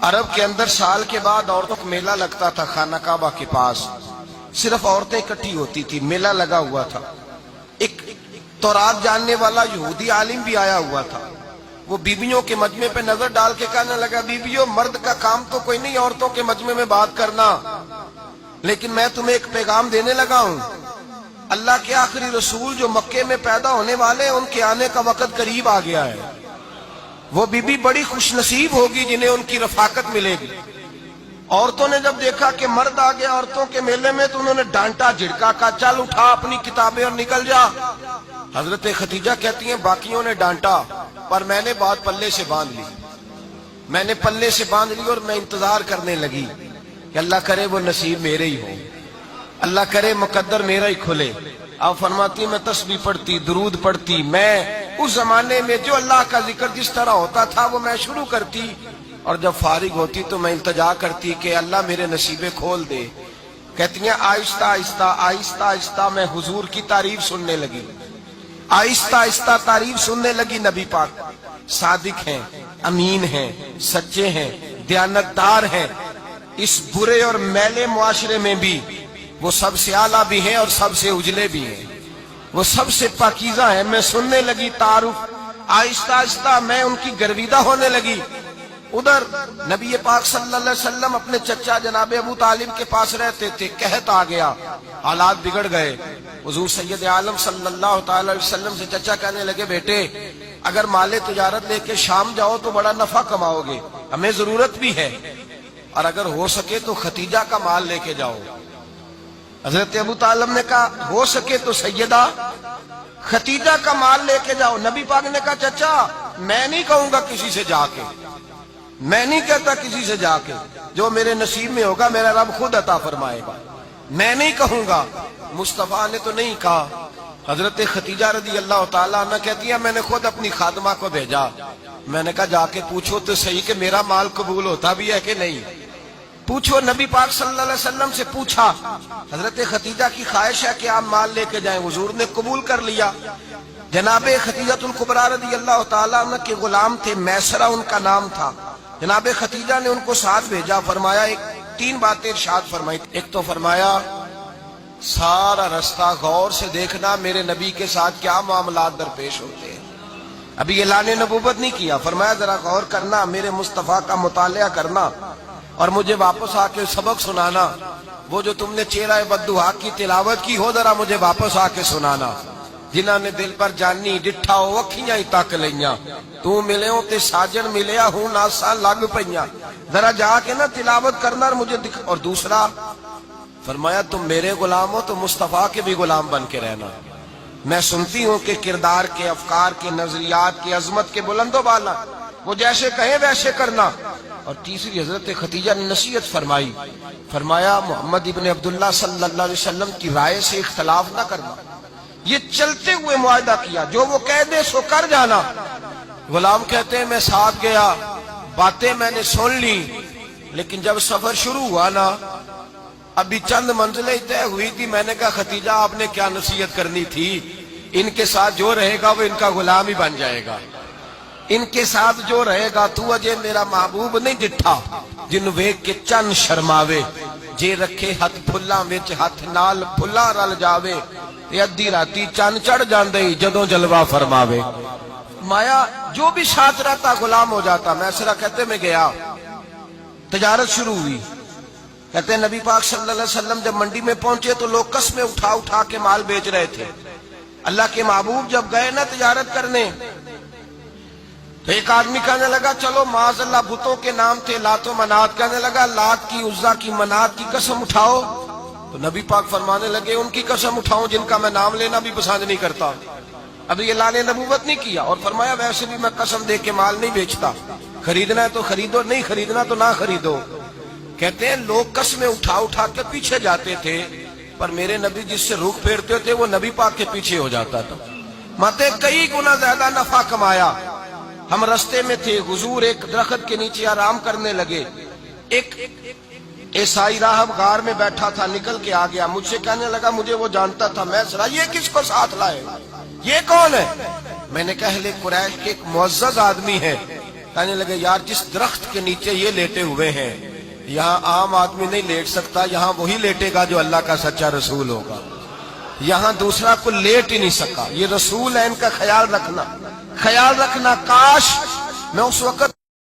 عرب کے اندر سال کے بعد عورتوں کا میلہ لگتا تھا خانہ کعبہ کے پاس، صرف عورتیں اکٹھی ہوتی تھی، میلہ لگا ہوا تھا۔ ایک تورات جاننے والا یہودی عالم بھی آیا ہوا تھا، وہ بیویوں کے مجمع پہ نظر ڈال کے کہنے لگا، بیویوں مرد کا کام تو کوئی نہیں عورتوں کے مجمع میں بات کرنا، لیکن میں تمہیں ایک پیغام دینے لگا ہوں، اللہ کے آخری رسول جو مکے میں پیدا ہونے والے ان کے آنے کا وقت قریب آ گیا ہے۔ وہ بی بی بڑی خوش نصیب ہوگی جنہیں ان کی رفاقت ملے گی۔ عورتوں نے جب دیکھا کہ مرد آ گیا عورتوں کے میلے میں تو انہوں نے ڈانٹا جھڑکا، کہا چل اٹھا اپنی کتابیں اور نکل جا۔ حضرت خدیجہ کہتی ہیں باقیوں نے ڈانٹا پر میں نے بات پلے سے باندھ لی، میں نے پلے سے باندھ لی اور میں انتظار کرنے لگی کہ اللہ کرے وہ نصیب میرے ہی ہو، اللہ کرے مقدر میرا ہی کھلے۔ آپ فرماتی میں تسبیح پڑھتی، درود پڑھتی، میں اس زمانے میں جو اللہ کا ذکر جس طرح ہوتا تھا وہ میں شروع کرتی، اور جب فارغ ہوتی تو میں التجا کرتی کہ اللہ میرے نصیبے کھول دے۔ کہتی ہیں آہستہ آہستہ آہستہ آہستہ میں حضور کی تعریف سننے لگی، آہستہ آہستہ تعریف سننے لگی۔ نبی پاک صادق ہیں، امین ہیں، سچے ہیں، دیانتدار ہیں، اس برے اور میلے معاشرے میں بھی وہ سب سے اعلیٰ بھی ہیں اور سب سے اجلے بھی ہیں، وہ سب سے پاکیزہ ہیں۔ میں سننے لگی تعارف، آہستہ آہستہ میں ان کی گرویدہ ہونے لگی۔ ادھر نبی پاک صلی اللہ علیہ وسلم اپنے چچا جناب ابو طالب کے پاس رہتے تھے، قحط آ گیا، حالات بگڑ گئے۔ حضور سید عالم صلی اللہ تعالی علیہ وسلم سے چچا کہنے لگے بیٹے اگر مال تجارت لے کے شام جاؤ تو بڑا نفع کماؤ گے، ہمیں ضرورت بھی ہے، اور اگر ہو سکے تو ختیجہ کا مال لے کے جاؤ۔ حضرت ابو طالب نے کہا ہو سکے تو سیدہ ختیجہ کا مال لے کے جاؤ۔ نبی پاک نے کہا چچا میں نہیں کہوں گا کسی سے جا کے، میں نہیں کہتا کسی سے جا کے، جو میرے نصیب میں ہوگا میرا رب خود عطا فرمائے گا، میں نہیں کہوں گا۔ مصطفیٰ نے تو نہیں کہا۔ حضرت خدیجہ رضی اللہ تعالیٰ عنہ کہتی ہے میں نے خود اپنی خادمہ کو بھیجا، میں نے کہا جا کے پوچھو تو صحیح کہ میرا مال قبول ہوتا بھی ہے کہ نہیں، پوچھو۔ نبی پاک صلی اللہ علیہ وسلم سے پوچھا، حضرت خدیجہ کی خواہش ہے کہ آپ مال لے کے جائیں، حضور نے قبول کر لیا۔ جناب خدیجہ الکبریٰ رضی اللہ تعالیٰ عنہ کے غلام تھے، میسرہ ان کا نام تھا، جناب خدیجہ نے ان کو ساتھ بھیجا، فرمایا تین باتیں ارشاد فرمائی۔ ایک تو فرمایا سارا رستہ غور سے دیکھنا میرے نبی کے ساتھ کیا معاملات درپیش ہوتے ہیں، ابھی اعلان نبوت نہیں کیا، فرمایا ذرا غور کرنا، میرے مصطفیٰ کا مطالعہ کرنا اور مجھے واپس آ کے سبق سنانا، وہ جو تم نے چہرہ بددعا کی تلاوت کی ہو ذرا مجھے واپس آ کے سنانا، جنہاں نے دل پر جانی ڈٹھا ہو اکھیاں ہی تک لیاں، تو ملے ہوں تے ساجن ملیا ہوں ناسا لگ پئیاں، ذرا جا کے نا تلاوت کرنا اور مجھے اور دوسرا فرمایا تم میرے غلام ہو تو مصطفیٰ کے بھی غلام بن کے رہنا، میں سنتی ہوں کہ کردار کے، افکار کے، نظریات کے، عظمت کے بلند و بالا، وہ جیسے کہیں ویسے کرنا۔ اور تیسری حضرت خدیجہ نے نصیحت فرمائی، فرمایا محمد ابن عبداللہ صلی اللہ علیہ وسلم کی رائے سے اختلاف نہ کرنا، یہ چلتے ہوئے معاہدہ کیا، جو وہ کہہ دے سو کر جانا۔ غلام کہتے ہیں میں ساتھ گیا، باتیں میں نے سن لی، لیکن جب سفر شروع ہوا نا ابھی چند منزلیں طے ہوئی تھی، میں نے کہا خدیجہ آپ نے کیا نصیحت کرنی تھی، ان کے ساتھ جو رہے گا وہ ان کا غلام ہی بن جائے گا، ان کے ساتھ جو رہے گا تو اجے میرا محبوب نہیں ڈٹھا جن ویکھ کے چن شرماوے، جے رکھے ہاتھ پھلاں وچ ہاتھ نال پھلاں رل جاوے، تے ادھی راتی چن چڑھ جاندے جدوں جلوہ فرماوے۔ مایا جو بھی ساتھ رہتا غلام ہو جاتا۔ میسرہ کہتے میں گیا، تجارت شروع ہوئی، کہتے ہیں نبی پاک صلی اللہ علیہ وسلم جب منڈی میں پہنچے تو لوگ قسمیں اٹھا اٹھا کے مال بیچ رہے تھے۔ اللہ کے محبوب جب گئے نا تجارت کرنے تو ایک آدمی کہنے لگا چلو معاذ اللہ بتوں کے نام تھے لات و منات، کہنے لگا لات کی، عزا کی، منات کی قسم اٹھاؤ، تو نبی پاک فرمانے لگے ان کی قسم اٹھاؤں جن کا میں نام لینا بھی پسند نہیں کرتا، ابھی اعلان نبوت نہیں کیا، اور فرمایا ویسے بھی میں قسم دے کے مال نہیں بیچتا، خریدنا ہے تو خریدو، نہیں خریدنا تو نہ خریدو۔ کہتے ہیں لوگ قسمیں اٹھا اٹھا کے پیچھے جاتے تھے، پر میرے نبی جس سے رخ پھیرتے تھے وہ نبی پاک کے پیچھے ہو جاتا تھا۔ ماتے کئی گنا زیادہ نفع کمایا۔ ہم رستے میں تھے، حضور ایک درخت کے نیچے آرام کرنے لگے، ایک عیسائی راہب غار میں بیٹھا تھا، نکل کے آ گیا، مجھ سے کہنے لگا مجھے وہ جانتا تھا، میں سرا یہ کس کو ساتھ لائے، یہ کون ہے؟ میں نے کہا اہل قریش کے ایک معزز آدمی ہے، کہنے لگے یار جس درخت کے نیچے یہ لیٹے ہوئے ہیں یہاں عام آدمی نہیں لیٹ سکتا، یہاں وہی لیٹے گا جو اللہ کا سچا رسول ہوگا، یہاں دوسرا کوئی لیٹ ہی نہیں سکا، یہ رسول ہے، ان کا خیال رکھنا کاش میں اس وقت